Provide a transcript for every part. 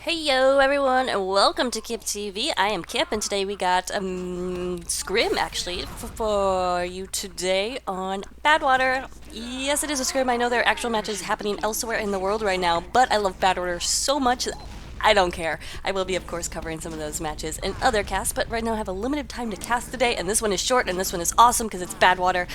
Hey yo everyone and welcome to Kip TV. I am Kip and today we got scrim actually for you today on Badwater. Yes, it is a scrim. I know there are actual matches happening elsewhere in the world right now, but I love Badwater so much that I don't care. I will be, of course, covering some of those matches in other casts, but right now I have a limited time to cast today, and this one is short, and this one is awesome because it's Badwater.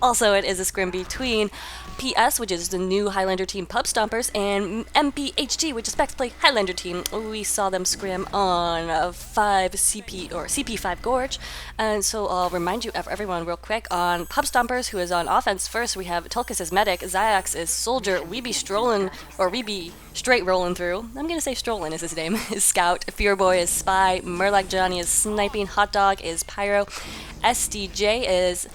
Also, it is a scrim between PS, which is the new Highlander team Pub Stompers, and MPHG, which is Maxplay Highlander team. We saw them scrim on 5 CP or CP5 Gorge, and so I'll remind you of everyone real quick on Pub Stompers, who is on offense first. We have Tulkas as medic, Zyax is soldier, we be straight rolling through. I'm gonna say strolling is his name. Is Scout, Fearboy is spy, Murloc Johnny is sniping, Hot Dog is pyro, SDJ is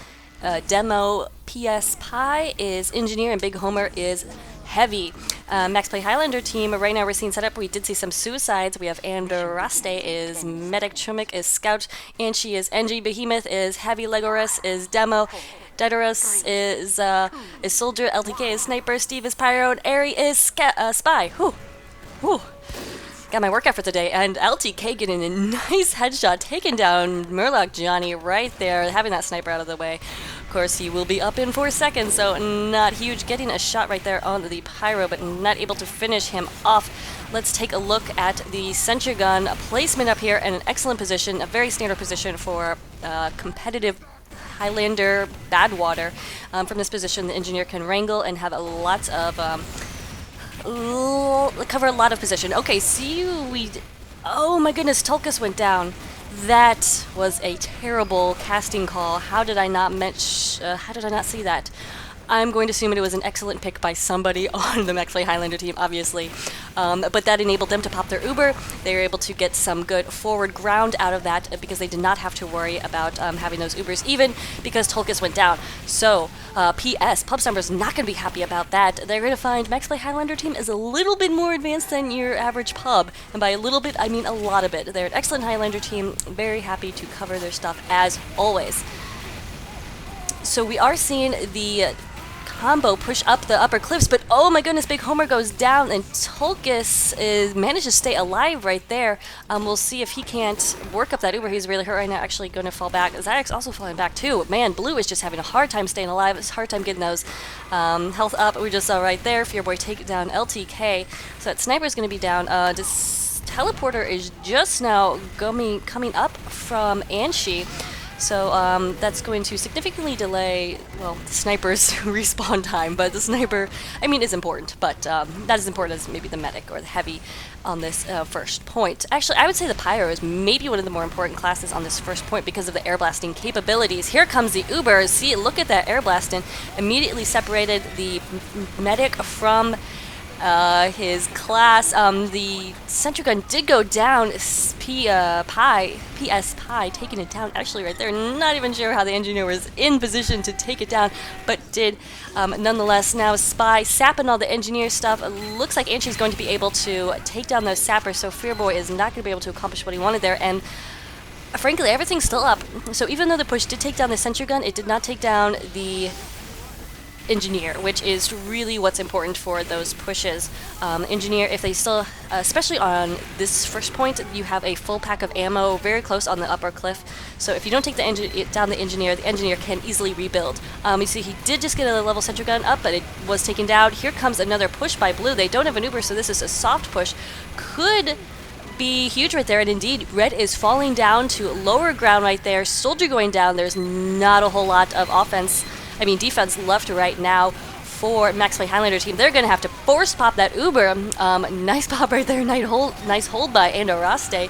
demo, PS Pie is engineer, and Big Homer is heavy. Maxplay Highlander team, right now we're seeing setup. We did see some suicides. We have Andraste is medic, Trumik is scout, Anchi is NG, Behemoth is heavy, Legorus is demo, Diderus is soldier, LTK is sniper, Steve is pyro, and Ari is spy. Whew. Whew. Got my workout for today, and LTK getting a nice headshot, taking down Murloc Johnny right there, having that sniper out of the way. Of course, he will be up in 4 seconds, so not huge. Getting a shot right there on the pyro, but not able to finish him off. Let's take a look at the sentry gun placement up here, and an excellent position, a very standard position for competitive Highlander Badwater. From this position, the engineer can wrangle and have lots of cover a lot of position. Okay, oh my goodness, Tulkas went down. That was a terrible casting call. How did I not see that? I'm going to assume it was an excellent pick by somebody on the Maxplay Highlander team, obviously. But that enabled them to pop their Uber. They were able to get some good forward ground out of that because they did not have to worry about having those Ubers, even because Tulkas went down. So, PS, Pub Stompers not going to be happy about that. They're going to find Maxplay Highlander team is a little bit more advanced than your average pub. And by a little bit, I mean a lot of it. They're an excellent Highlander team, very happy to cover their stuff as always. So we are seeing the combo push up the upper cliffs, but oh my goodness, Big Homer goes down, and Tulkas managed to stay alive right there. We'll see if he can't work up that Uber. He's really hurt right now, actually going to fall back. Zyax also falling back too. Man, Blue is just having a hard time staying alive. It's a hard time getting those health up. We just saw right there, Fearboy take down LTK. So that sniper is going to be down. This teleporter is just now coming up from Anshi. So that's going to significantly delay, well, the sniper's respawn time, but the sniper, I mean, is important, but not as important as maybe the medic or the heavy on this first point. Actually, I would say the pyro is maybe one of the more important classes on this first point because of the air blasting capabilities. Here comes the Uber. See, look at that air blasting. Immediately separated the medic from his class. The sentry gun did go down. PS Pie taking it down actually right there. Not even sure how the engineer was in position to take it down, but did nonetheless. Now Spy sapping all the engineer stuff. It looks like Anshi's going to be able to take down those sappers, so Fearboy is not going to be able to accomplish what he wanted there, and frankly everything's still up. So even though the push did take down the sentry gun, it did not take down the engineer, which is really what's important for those pushes. Engineer, if they still, especially on this first point, you have a full pack of ammo very close on the upper cliff. So if you don't take down the engineer can easily rebuild. You see, he did just get a level sentry gun up, but it was taken down. Here comes another push by Blue. They don't have an Uber, so this is a soft push. Could be huge right there, and indeed, Red is falling down to lower ground right there. Soldier going down. There's not a whole lot of defense left right now for Maxplay Highlander team. They're going to have to force pop that Uber. Nice pop right there. Nice hold by Andraste.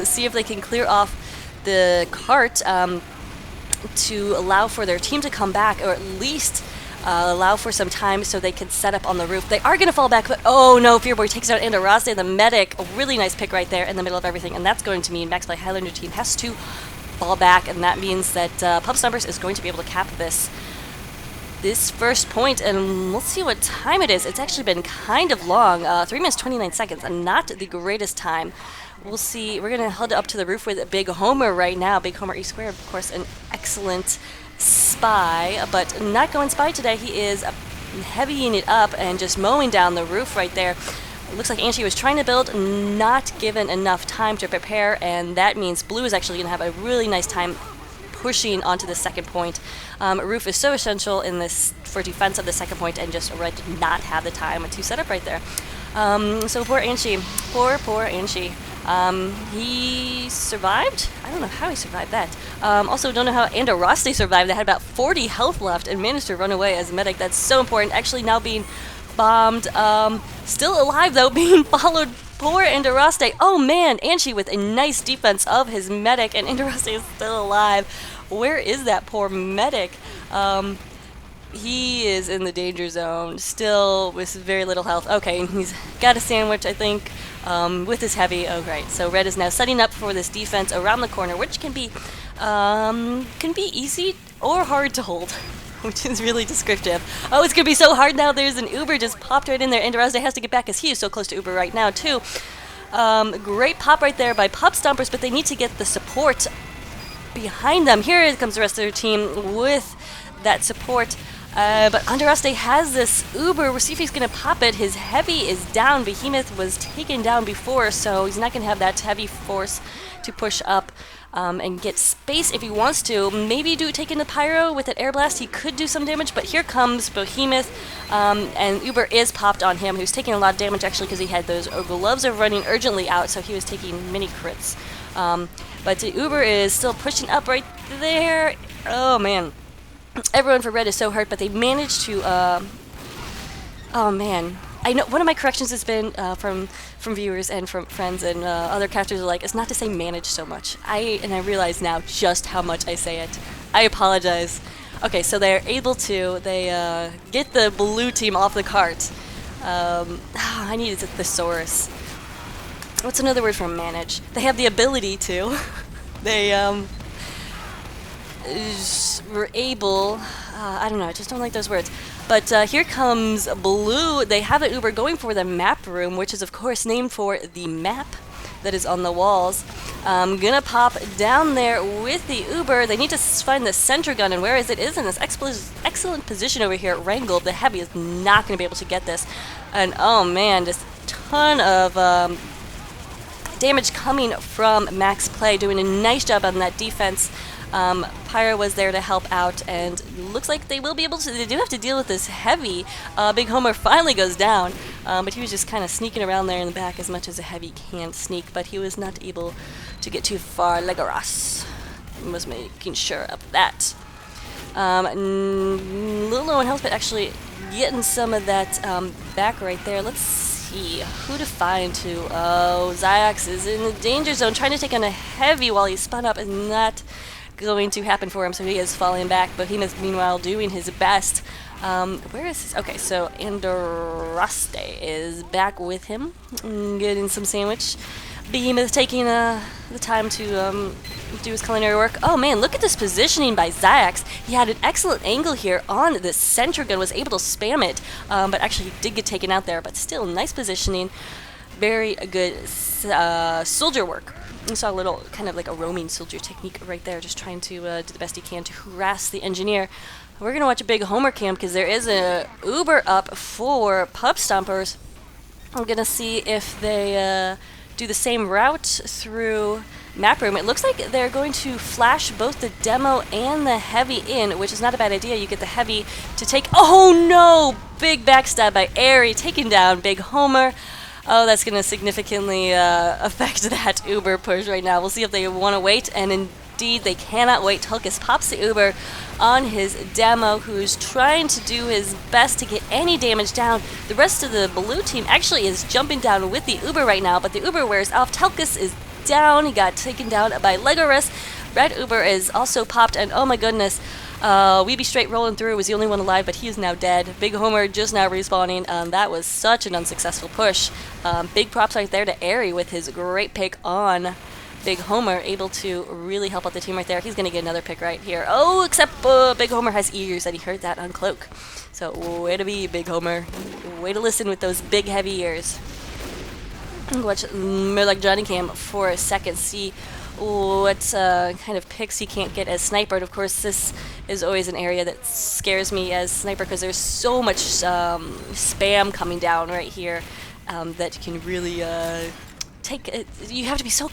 See if they can clear off the cart to allow for their team to come back, or at least allow for some time so they can set up on the roof. They are going to fall back, but oh no, Fearboy takes out Andraste, the medic. A really nice pick right there in the middle of everything, and that's going to mean Maxplay Highlander team has to fall back, and that means that Pub Stompers is going to be able to cap this first point, and let's see what time it is. It's actually been kind of long, 3 minutes 29 seconds, and not the greatest time. We'll see. We're going to head up to the roof with Big Homer right now. Big Homer E squared, of course, an excellent spy, but not going spy today. He is heavying it up and just mowing down the roof right there. It looks like Anshi was trying to build, not given enough time to prepare, and that means blue is actually going to have a really nice time pushing onto the second point. Roof is so essential in this for defense of the second point, and just red did not have the time to set up right there. So poor Anshi. Poor Anshi. He survived? I don't know how he survived that. Also, don't know how Andoroste survived. They had about 40 health left and managed to run away as a medic. That's so important. Actually, now being bombed. Still alive, though, being followed. Poor Andoroste. Oh, man. Anshi with a nice defense of his medic, and Andoroste is still alive. Where is that poor medic? He is in the danger zone, still with very little health. Okay, he's got a sandwich, I think, with his heavy. Oh, right. So red is now setting up for this defense around the corner, which can be easy or hard to hold, which is really descriptive. Oh, it's going to be so hard now. There's an Uber just popped right in there. Andoroste has to get back as he is so close to Uber right now, too. Great pop right there by Pup Stompers, but they need to get the support behind them. Here comes the rest of their team with that support. But Andoroste has this Uber. We'll see if he's going to pop it. His heavy is down. Behemoth was taken down before, so he's not going to have that heavy force to push up and get space if he wants to. Maybe take in the Pyro with an Air Blast. He could do some damage, but here comes Behemoth, and Uber is popped on him, who's taking a lot of damage, actually, because he had those gloves of running urgently out, so he was taking mini crits. But the Uber is still pushing up right there. Oh, man. Everyone for red is so hurt, but they managed to, oh man. I know one of my corrections has been from viewers and from friends and other casters are like, it's not to say manage so much. I realize now just how much I say it. I apologize. Okay, so they're able to, get the blue team off the cart. I need a thesaurus. What's another word for manage? They have the ability to. They, were able, I don't know, I just don't like those words. But here comes blue. They have an Uber going for the map room, which is of course named for the map that is on the walls. Gonna pop down there with the Uber. They need to find the center gun, and whereas it is in this excellent position over here at Wrangle, the heavy is not going to be able to get this. And oh man, just a ton of damage coming from Maxplay, doing a nice job on that defense. Pyro was there to help out, and looks like they will be able to. They do have to deal with this heavy. Big Homer finally goes down, but he was just kind of sneaking around there in the back as much as a heavy can sneak, but he was not able to get too far. Legoras was making sure of that. Little low on health, but actually getting some of that back right there. Let's see who to find to. Oh, Xiax is in the danger zone, trying to take on a heavy while he's spun up, is not going to happen for him, so he is falling back. Behemoth, meanwhile, doing his best. Where is his? Okay, so Andoroste is back with him, getting some sandwich. Behemoth taking the time to do his culinary work. Oh man, look at this positioning by Xiax. He had an excellent angle here on the center gun, was able to spam it, but actually he did get taken out there, but still nice positioning. Very good soldier work. You saw a little kind of like a roaming soldier technique right there, just trying to do the best he can to harass the engineer. We're going to watch a big Homer cam because there is a Uber up for Pup Stompers. I'm going to see if they do the same route through map room. It looks like they're going to flash both the demo and the heavy in, which is not a bad idea. You get the heavy to take. Oh no! Big backstab by Airy, taking down Big Homer. Oh, that's going to significantly affect that Uber push right now. We'll see if they want to wait, and indeed they cannot wait. Tulkas pops the Uber on his demo, who's trying to do his best to get any damage down. The rest of the blue team actually is jumping down with the Uber right now, but the Uber wears off. Tulkas is down. He got taken down by Legoras. Red Uber is also popped, and oh my goodness, We Be Straight rolling through was the only one alive, but he is now dead. Big Homer just now respawning. That was such an unsuccessful push. Big props right there to Airy with his great pick on Big Homer, able to really help out the team right there. He's going to get another pick right here. Oh, except Big Homer has ears, and he heard that on Cloak. So, way to be, Big Homer. Way to listen with those big, heavy ears. Watch Murloc Johnny Cam for a second, see what kind of picks he can't get as Sniper. And of course, this is always an area that scares me as Sniper because there's so much spam coming down right here. that can really take it. You have to be so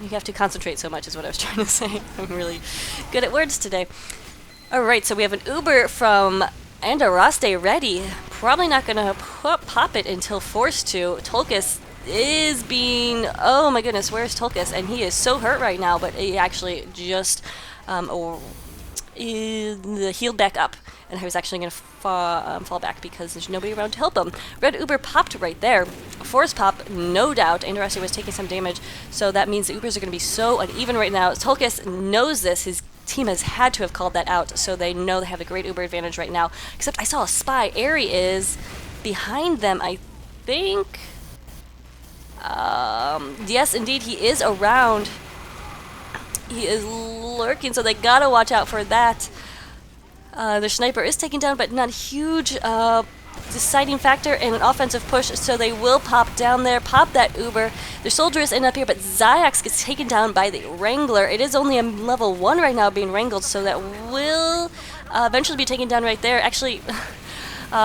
you have to concentrate so much is what I was trying to say. I'm really good at words today. Alright, so we have an Uber from Andaraste ready. Probably not going to pop it until forced to. Tolkis is being... Oh my goodness, where's Tolkis? And he is so hurt right now, but he actually just healed back up. And he was actually going to fall back because there's nobody around to help him. Red Uber popped right there. Force pop, no doubt. Andaraste was taking some damage, so that means the Ubers are going to be so uneven right now. Tolkis knows this. His team has had to have called that out, so they know they have a great Uber advantage right now. Except I saw a spy. Airy is behind them, I think. Yes, indeed, he is around. He is lurking, so they gotta watch out for that. Their sniper is taken down, but not a huge deciding factor in an offensive push, so they will pop down there, pop that Uber. Their soldier is in up here, but Zyax gets taken down by the Wrangler. It is only a level 1 right now being wrangled, so that will eventually be taken down right there. Actually,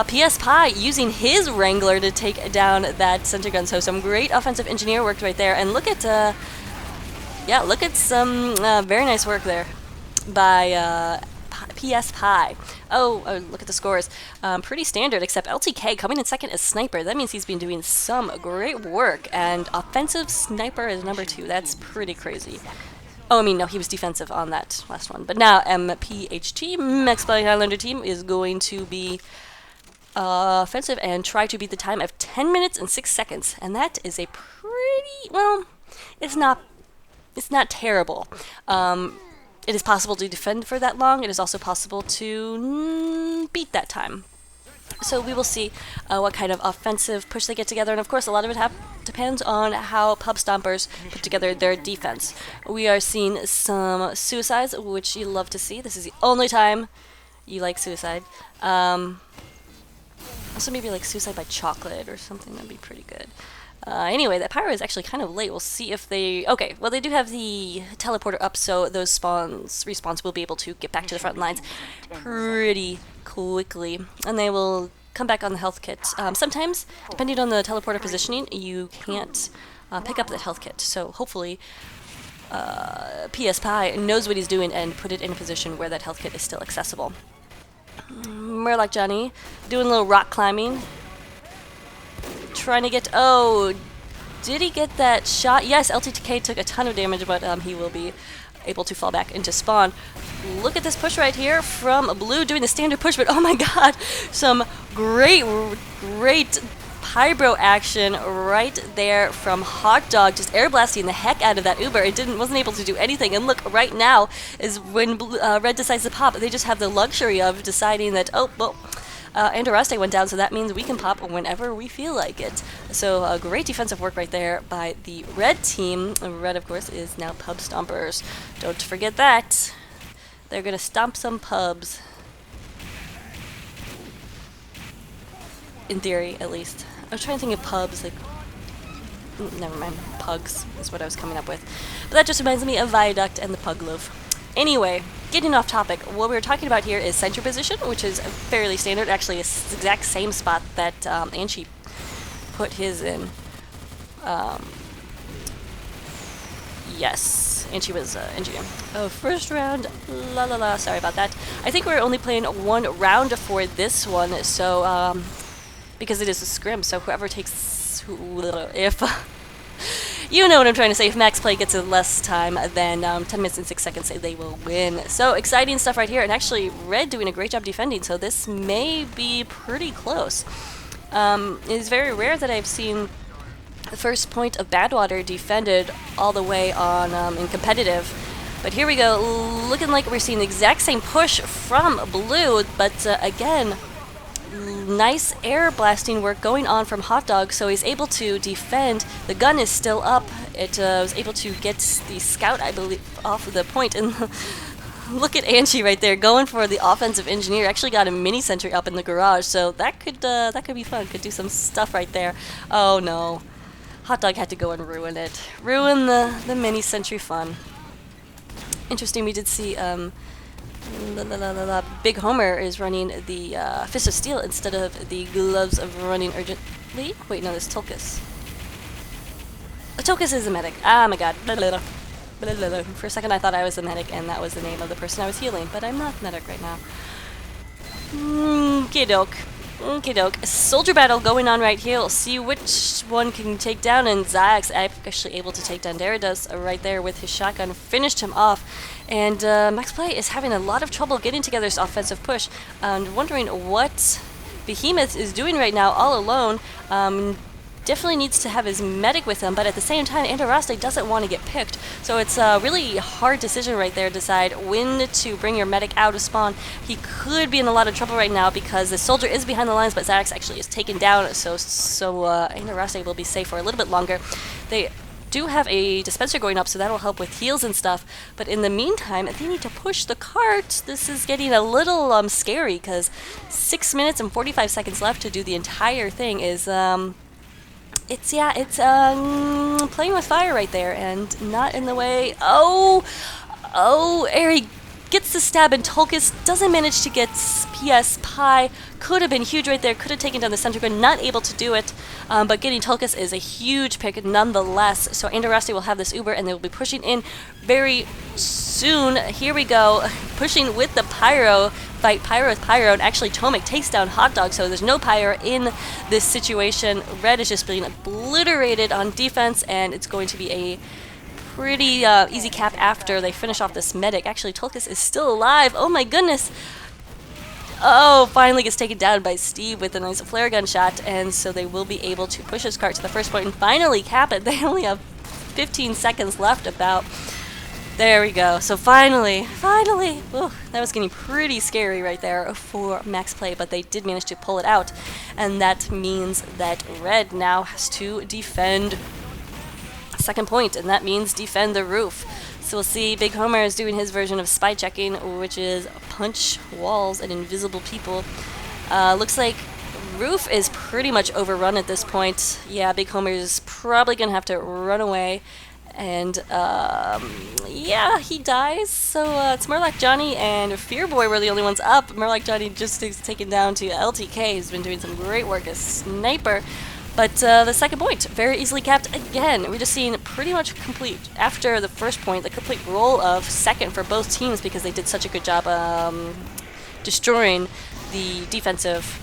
PS Pi using his Wrangler to take down that center gun, so some great offensive engineer work right there. And look at, yeah, look at some very nice work there by PS Pi. Oh, look at the scores. Pretty standard, except LTK coming in second as sniper. That means he's been doing some great work. And offensive sniper is number 2. That's pretty crazy. Oh, I mean, no, he was defensive on that last one. But now MPHT, Maxplay Highlander team, is going to be offensive and try to beat the time of 10 minutes and 6 seconds. And that is a pretty, well, it's not terrible. It is possible to defend for that long. It is also possible to beat that time. So we will see what kind of offensive push they get together. And of course, a lot of it depends on how Pub Stompers put together their defense. We are seeing some suicides, which you love to see. This is the only time you like suicide. Also maybe like suicide by chocolate or something. That'd be pretty good. Anyway, that pyro is actually kind of late. We'll see if they... Okay, well, they do have the teleporter up, so those respawns will be able to get back to the front lines pretty quickly. And they will come back on the health kit. Sometimes, depending on the teleporter positioning, you can't pick up that health kit. So hopefully, PS Pi knows what he's doing and put it in a position where that health kit is still accessible. Murloc Johnny doing a little rock climbing. Trying to get... Oh, did he get that shot? Yes, LTTK took a ton of damage, but he will be able to fall back into spawn. Look at this push right here from Blue doing the standard push, but oh my god, some great Pybro action right there from Hot Dog, just air blasting the heck out of that Uber. It wasn't able to do anything, and look, right now is when Red decides to pop. They just have the luxury of deciding that, oh, well, Andaraste went down, so that means we can pop whenever we feel like it. So great defensive work right there by the red team. Red, of course, is now Pub Stompers. Don't forget that. They're going to stomp some pubs. In theory, at least. I was trying to think of pubs, like... Never mind. Pugs is what I was coming up with. But that just reminds me of Viaduct and the Pug Loaf. Anyway, getting off topic, what we were talking about here is center position, which is fairly standard. Actually, it's the exact same spot that Anchi put his in. Yes, Anchi was engineer. Oh, first round, la la la, sorry about that. I think we're only playing one round for this one, so, because it is a scrim, so whoever takes, if... You know what I'm trying to say. If Maxplay gets less time than 10 minutes and 6 seconds, they will win. So exciting stuff right here. And actually, Red doing a great job defending, so this may be pretty close. It is very rare that I've seen the first point of Badwater defended all the way on in competitive. But here we go, looking like we're seeing the exact same push from Blue, but again, nice air blasting work going on from Hot Dog, so he's able to defend. The gun is still up. It was able to get the scout, I believe, off of the point. And look at Anchi right there going for the offensive engineer. Actually got a mini sentry up in the garage, so that could be fun. Could do some stuff right there. Oh no, Hot Dog had to go and ruin it. Ruin the mini sentry fun. Interesting. We did see Big Homer is running the Fist of Steel instead of the Gloves of Running Urgently. Wait, no, this is Tulkas. Tulkas is a medic. Ah, my god. For a second I thought I was the medic and that was the name of the person I was healing, but I'm not medic right now. Okey-doke. Okey-doke. Soldier battle going on right here. We'll see which one can take down, and Zayak's actually able to take down Darius right there with his shotgun. Finished him off. And Maxplay is having a lot of trouble getting together this offensive push. And wondering what Behemoth is doing right now all alone. Definitely needs to have his medic with him, but at the same time, Andaraste doesn't want to get picked. So it's a really hard decision right there to decide when to bring your medic out of spawn. He could be in a lot of trouble right now because the soldier is behind the lines, but Zax actually is taken down, so Andaraste will be safe for a little bit longer. They do have a dispenser going up, so that'll help with heals and stuff, but in the meantime, they need to push the cart. This is getting a little scary because 6 minutes and 45 seconds left to do the entire thing is it's playing with fire right there and not in the way. Oh, Ari gets the stab and Tulkas doesn't manage to get PS Pi. Could have been huge right there, could have taken down the center grid, not able to do it, but getting Tulkas is a huge pick nonetheless. So Andaraste will have this Uber and they will be pushing in very soon. Here we go, pushing with the Pyro. Fight Pyro with Pyro, and actually Tomek takes down Hot Dog, so there's no Pyro in this situation. Red is just being obliterated on defense, and it's going to be a pretty easy cap after they finish off this medic. Actually, Tulkas is still alive. Oh my goodness! Oh, finally gets taken down by Steve with a nice flare gun shot, and so they will be able to push his cart to the first point and finally cap it. They only have 15 seconds left about. There we go. So finally, ooh, that was getting pretty scary right there for Maxplay, but they did manage to pull it out. And that means that Red now has to defend second point, and that means defend the roof. So we'll see Big Homer is doing his version of spy checking, which is punch walls and invisible people. Looks like roof is pretty much overrun at this point. Yeah, Big Homer is probably going to have to run away. And, yeah, he dies, so it's Murloc Johnny and Fearboy were the only ones up. Murloc Johnny just is taken down to LTK, who's been doing some great work as sniper. But the second point, very easily capped again. We're just seeing pretty much complete, after the first point, the complete roll of second for both teams because they did such a good job destroying the defensive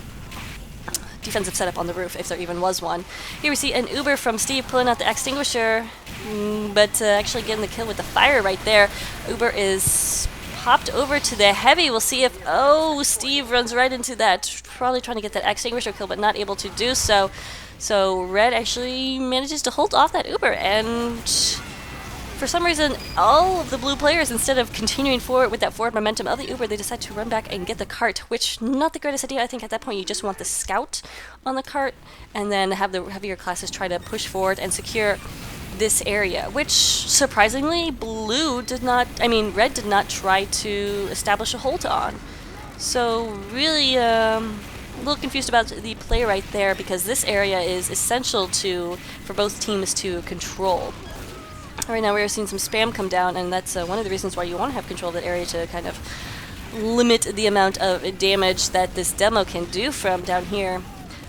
setup on the roof, if there even was one. Here we see an Uber from Steve pulling out the extinguisher, but actually getting the kill with the fire right there. Uber is popped over to the heavy. We'll see if, oh, Steve runs right into that, probably trying to get that extinguisher kill, but not able to do so. So Red actually manages to hold off that Uber, and for some reason, all of the blue players, instead of continuing forward with that forward momentum of the Uber, they decide to run back and get the cart, which not the greatest idea. I think at that point you just want the scout on the cart and then have the heavier classes try to push forward and secure this area, which surprisingly Red did not try to establish a hold on. So really a little confused about the play right there because this area is essential for both teams to control. Right now we are seeing some spam come down, and that's one of the reasons why you want to have control of that area to kind of limit the amount of damage that this demo can do from down here.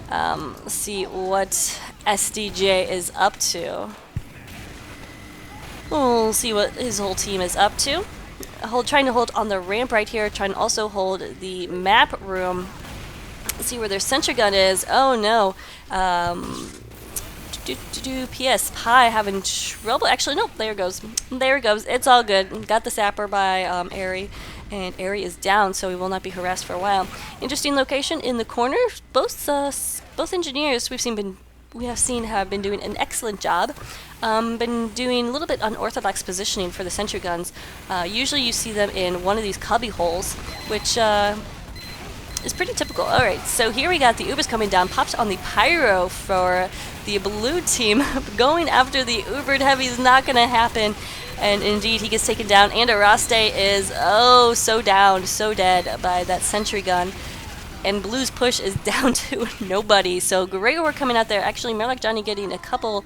Let's see what SDJ is up to. We'll see what his whole team is up to. Trying to hold on the ramp right here, trying to also hold the map room. Let's see where their sentry gun is. Oh no. PS Pi having trouble. Actually, nope, there it goes. There it goes. It's all good. Got the sapper by Ari, and Ari is down, so he will not be harassed for a while. Interesting location in the corner. Both engineers we have seen have been doing an excellent job. Been doing a little bit unorthodox positioning for the sentry guns. Usually you see them in one of these cubby holes, which is pretty typical. Alright, so here we got the Ubers coming down, pops on the Pyro for the blue team. Going after the Ubered Heavy is not going to happen, and indeed he gets taken down, and Araste is, oh, so down, so dead by that sentry gun. And Blue's push is down to nobody, so great work coming out there. Actually, Murloc Johnny getting a couple,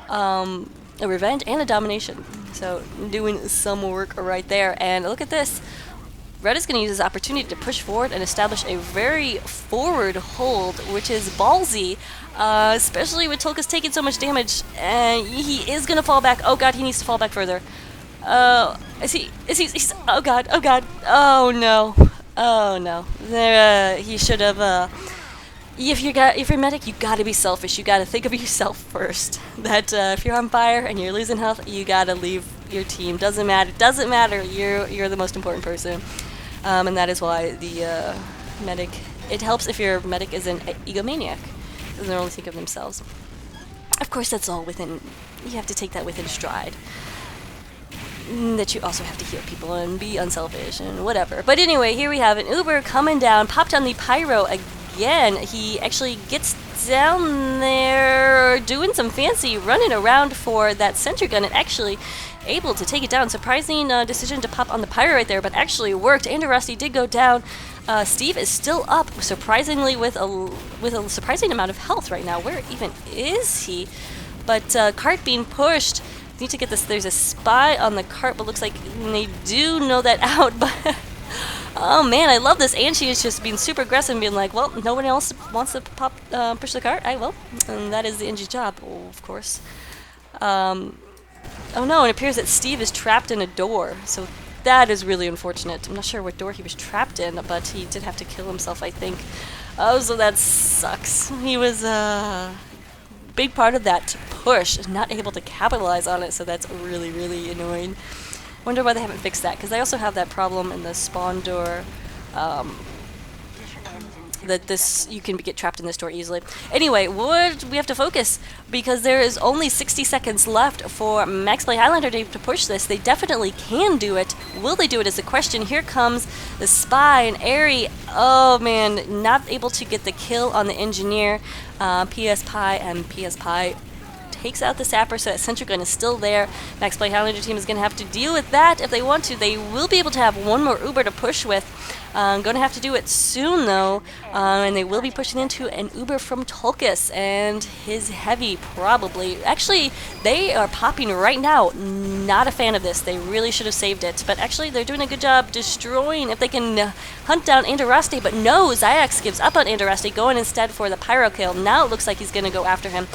a revenge and a domination. So doing some work right there, and look at this. Red is going to use this opportunity to push forward and establish a very forward hold, which is ballsy, especially with Tolka's taking so much damage, and he is going to fall back. Oh god, he needs to fall back further. He's, oh god, oh no, oh no. There, he should have, if you're medic, you gotta be selfish. You gotta think of yourself first. That if you're on fire and you're losing health, you gotta leave your team. Doesn't matter. You're the most important person, and that is why the medic. It helps if your medic is an egomaniac. Doesn't only think of themselves. Of course, that's all within. You have to take that within stride. That you also have to heal people and be unselfish and whatever. But anyway, here we have an Uber coming down, popped on the pyro again. He actually gets down there doing some fancy running around for that center gun and actually able to take it down. Surprising decision to pop on the pyro right there, but actually worked. And Rusty did go down. Steve is still up, surprisingly, with a surprising amount of health right now. Where even is he? But cart being pushed. Need to get this. There's a spy on the cart, but looks like they do know that out. But oh man, I love this. And she is just being super aggressive and being like, well, no one else wants to push the cart. I will. And that is the Angie's job, of course. Oh no, it appears that Steve is trapped in a door. So that is really unfortunate. I'm not sure what door he was trapped in, but he did have to kill himself, I think. Oh, so that sucks. He was, big part of that push is not able to capitalize on it, so that's really, really annoying. Wonder why they haven't fixed that, because they also have that problem in the spawn door, that you can get trapped in this door easily. Anyway, we have to focus, because there is only 60 seconds left for Maxplay Highlander to push this. They definitely can do it. Will they do it is the question. Here comes the spy and Airy. Oh man, not able to get the kill on the engineer. PS Pi, and PS Pi takes out the sapper, so that sentry gun is still there. Maxplay Highlander team is going to have to deal with that if they want to. They will be able to have one more Uber to push with. Going to have to do it soon, though, and they will be pushing into an Uber from Tolkas and his heavy, probably. Actually, they are popping right now. Not a fan of this. They really should have saved it, but actually, they're doing a good job destroying if they can hunt down Andorasti, but no, Zayax gives up on Andorasti, going instead for the pyro kill. Now it looks like he's going to go after him,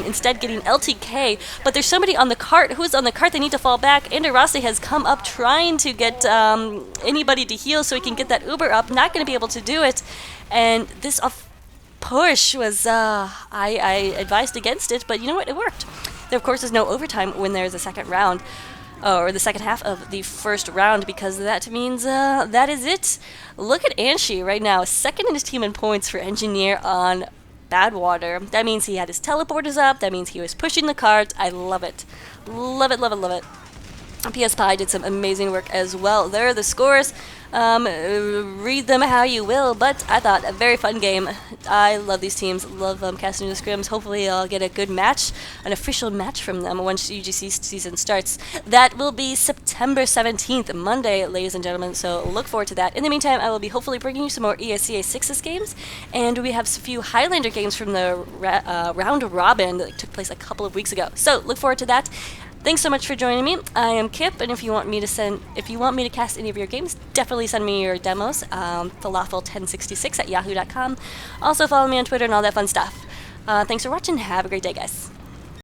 instead getting LTK, but there's somebody on the cart. Who's on the cart? They need to fall back. Andorasti has come up trying to get anybody to heal so he can get that Uber up. Not going to be able to do it, and this push was I advised against it, but you know what, it worked. There of course is no overtime when there's a second round, or the second half of the first round, because that means that is it. Look at Anshi right now, second in his team in points for engineer on Badwater. That means he had his teleporters up, that means he was pushing the cart. I love it. Love it, love it, love it. PS Pi did some amazing work as well. There are the scores. Read them how you will, but I thought a very fun game. I love these teams, love casting the scrims. Hopefully I'll get a good match, an official match from them once UGC season starts. That will be September 17th, Monday, ladies and gentlemen, so look forward to that. In the meantime, I will be hopefully bringing you some more ESCA 6s games, and we have a few Highlander games from the round robin that took place a couple of weeks ago. So look forward to that. Thanks so much for joining me. I am Kip, and if you want me to cast any of your games, definitely send me your demos. Falafel1066 at yahoo.com. Also follow me on Twitter and all that fun stuff. Thanks for watching. Have a great day, guys.